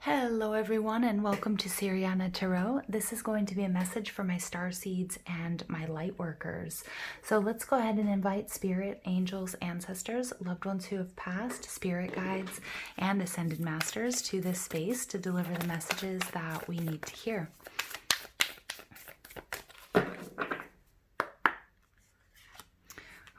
Hello everyone and welcome to Siriana Tarot. This is going to be a message for my starseeds and my lightworkers. So let's go ahead and invite spirit, angels, ancestors, loved ones who have passed, spirit guides, and ascended masters to this space to deliver the messages that we need to hear.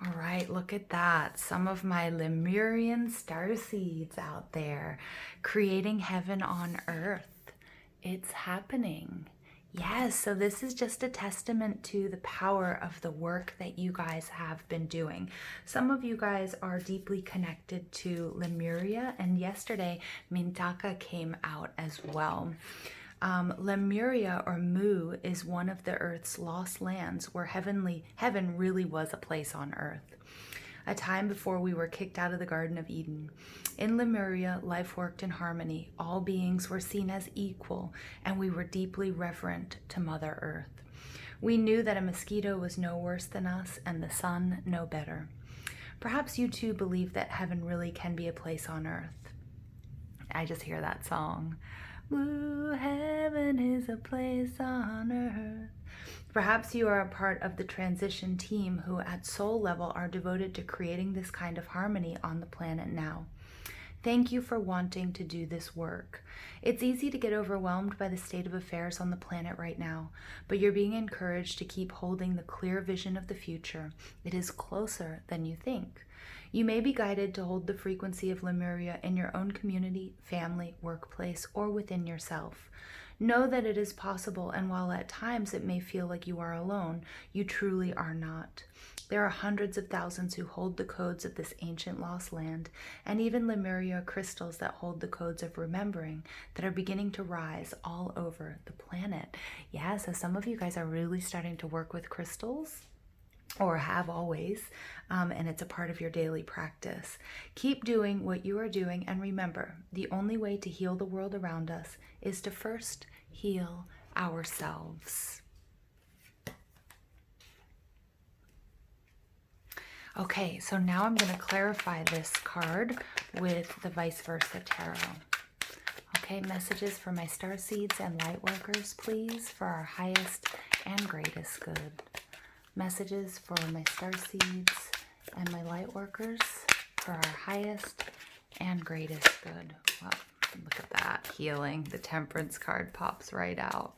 All right, look at that. Some of my Lemurian starseeds out there creating heaven on earth. It's happening. Yes, so this is just a testament to the power of the work that you guys have been doing. Some of you guys are deeply connected to Lemuria, and yesterday Mintaka came out as well. Lemuria, or Mu, is one of the Earth's lost lands where heaven really was a place on Earth, a time before we were kicked out of the Garden of Eden. In Lemuria, life worked in harmony. All beings were seen as equal, and we were deeply reverent to Mother Earth. We knew that a mosquito was no worse than us, and the sun no better. Perhaps you too believe that heaven really can be a place on Earth. I just hear that song. Woo, heaven is a place on earth. Perhaps you are a part of the transition team who at soul level are devoted to creating this kind of harmony on the planet now. Thank you for wanting to do this work. It's easy to get overwhelmed by the state of affairs on the planet right now, but you're being encouraged to keep holding the clear vision of the future. It is closer than you think. You may be guided to hold the frequency of Lemuria in your own community, family, workplace, or within yourself. Know that it is possible, and while at times it may feel like you are alone, you truly are not. There are hundreds of thousands who hold the codes of this ancient lost land, and even Lemuria crystals that hold the codes of remembering that are beginning to rise all over the planet. Yeah, so some of you guys are really starting to work with crystals, or have always, and it's a part of your daily practice. Keep doing what you are doing, and remember, the only way to heal the world around us is to first heal ourselves. Okay, so now I'm going to clarify this card with the vice versa tarot. Okay, messages for my starseeds and lightworkers, please, for our highest and greatest good. Messages for my starseeds and my lightworkers for our highest and greatest good. Wow, look at that, healing. The Temperance card pops right out.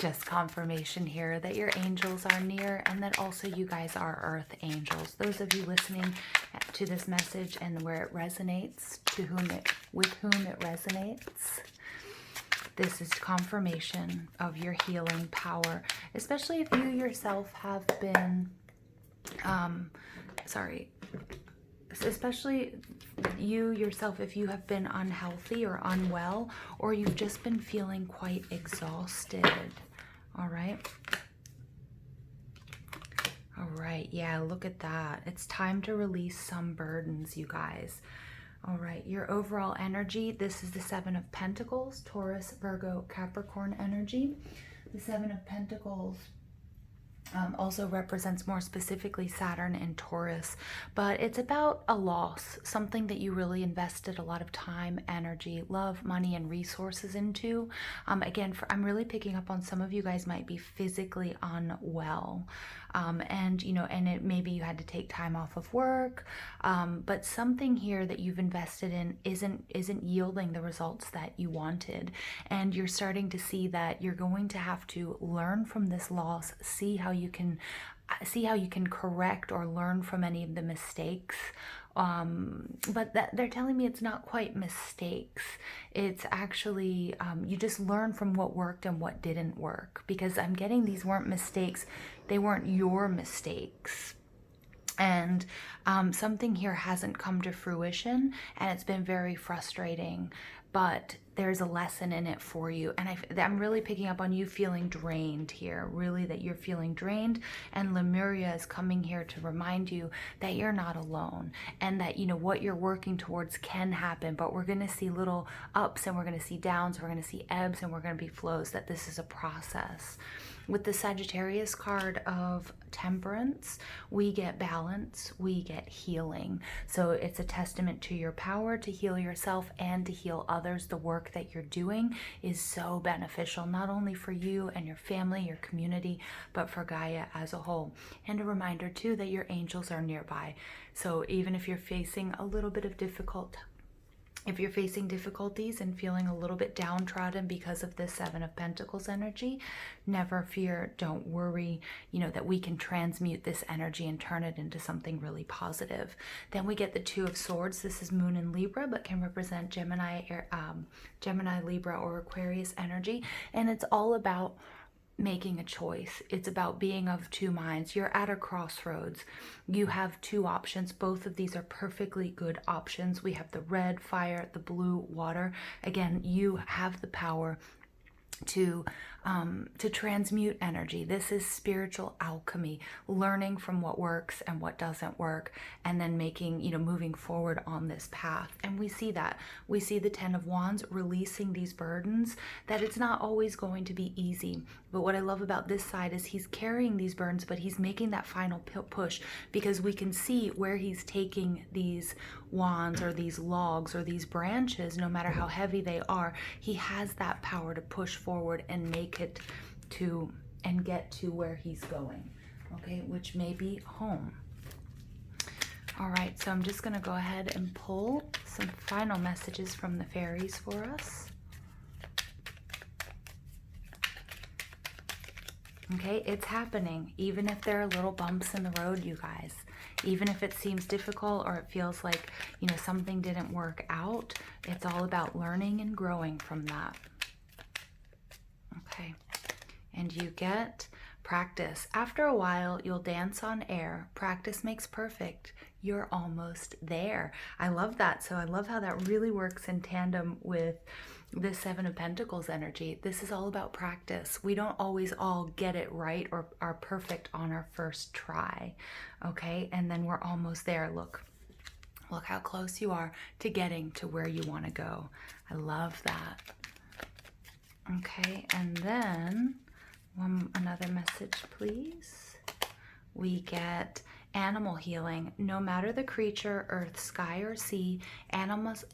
Just confirmation here that your angels are near, and that also you guys are earth angels. Those of you listening to this message and where it resonates, with whom it resonates, this is confirmation of your healing power, especially if you yourself have been, especially you yourself, if you have been unhealthy or unwell, or you've just been feeling quite exhausted. All right. All right. Yeah, look at that. It's time to release some burdens, you guys. All right, your overall energy, this is the Seven of Pentacles, Taurus, Virgo, Capricorn energy. The Seven of Pentacles also represents more specifically Saturn and Taurus, but it's about a loss, something that you really invested a lot of time, energy, love, money, and resources into. Again, I'm really picking up on some of you guys might be physically unwell, and maybe you had to take time off of work, but something here that you've invested in isn't yielding the results that you wanted, and you're starting to see that you're going to have to learn from this loss, see how you can correct or learn from any of the mistakes. But they're telling me it's not quite mistakes. It's actually, you just learn from what worked and what didn't work, because I'm getting these weren't mistakes. They weren't your mistakes. And something here hasn't come to fruition, and it's been very frustrating, but there's a lesson in it for you. And I'm really picking up on you feeling drained here, really, that you're feeling drained, and Lemuria is coming here to remind you that you're not alone, and that what you're working towards can happen, but we're going to see little ups, and we're going to see downs, we're going to see ebbs, and we're going to be flows, that this is a process. With the Sagittarius card of temperance, we get balance, we get healing. So it's a testament to your power to heal yourself and to heal others. The work that you're doing is so beneficial, not only for you and your family, your community, but for Gaia as a whole. And a reminder too that your angels are nearby. So even if you're facing a little bit of difficulties and feeling a little bit downtrodden because of this Seven of Pentacles energy, never fear, don't worry, that we can transmute this energy and turn it into something really positive. Then we get the Two of Swords. This is Moon in Libra, but can represent Gemini, Libra, or Aquarius energy. And it's all about making a choice. It's about being of two minds. You're at a crossroads. You have two options. Both of these are perfectly good options. We have the red fire, the blue water. Again, you have the power to transmute energy. This is spiritual alchemy, learning from what works and what doesn't work, and then moving forward on this path. And we see the Ten of Wands releasing these burdens, that it's not always going to be easy. But what I love about this side is he's carrying these burdens, but he's making that final push, because we can see where he's taking these wands or these logs or these branches. No matter how heavy they are, he has that power to push forward and make it to and get to where he's going, okay, which may be home. All right, so I'm just going to go ahead and pull some final messages from the fairies for us. Okay, it's happening, even if there are little bumps in the road, you guys. Even if it seems difficult or it feels like, something didn't work out, it's all about learning and growing from that. Okay, and you get practice. After a while, you'll dance on air. Practice makes perfect. You're almost there. I love that. So I love how that really works in tandem with the Seven of Pentacles energy. This is all about practice. We don't always all get it right or are perfect on our first try. Okay, and then we're almost there. Look how close you are to getting to where you want to go. I love that. Okay, and then another message, please. We get animal healing. No matter the creature, earth, sky, or sea, animals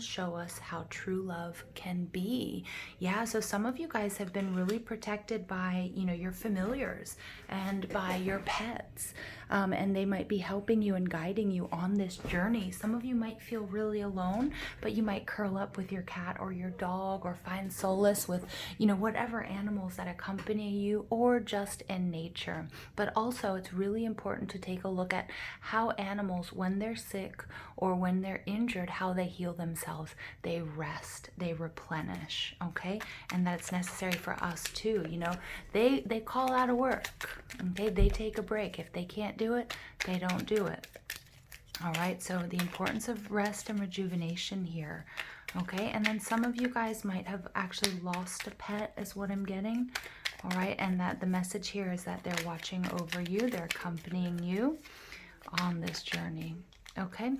show us how true love can be. Yeah, so some of you guys have been really protected by, your familiars and by your pets. And they might be helping you and guiding you on this journey. Some of you might feel really alone, but you might curl up with your cat or your dog, or find solace with, whatever animals that accompany you, or just in nature. But also, it's really important to take a look at how animals, when they're sick or when they're injured, how they heal themselves. They rest, they replenish, okay? And that's necessary for us too. They call out of work, okay? They take a break. If they can't do it, they don't do it. All right, so the importance of rest and rejuvenation here. Okay, and then some of you guys might have actually lost a pet, is what I'm getting. All right, and that the message here is that they're watching over you, they're accompanying you on this journey. Okay,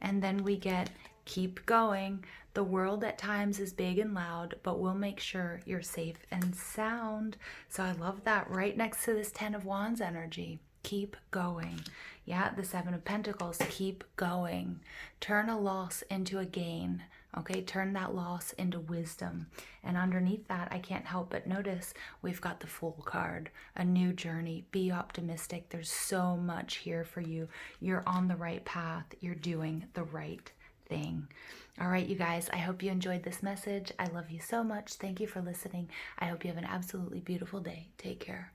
and then we get keep going. The world at times is big and loud, but we'll make sure you're safe and sound. So I love that, right next to this Ten of Wands energy. Keep going. Yeah, the Seven of Pentacles, keep going. Turn a loss into a gain. Okay, turn that loss into wisdom. And underneath that, I can't help but notice we've got the Fool card, a new journey. Be optimistic. There's so much here for you. You're on the right path. You're doing the right thing. All right, you guys, I hope you enjoyed this message. I love you so much. Thank you for listening. I hope you have an absolutely beautiful day. Take care.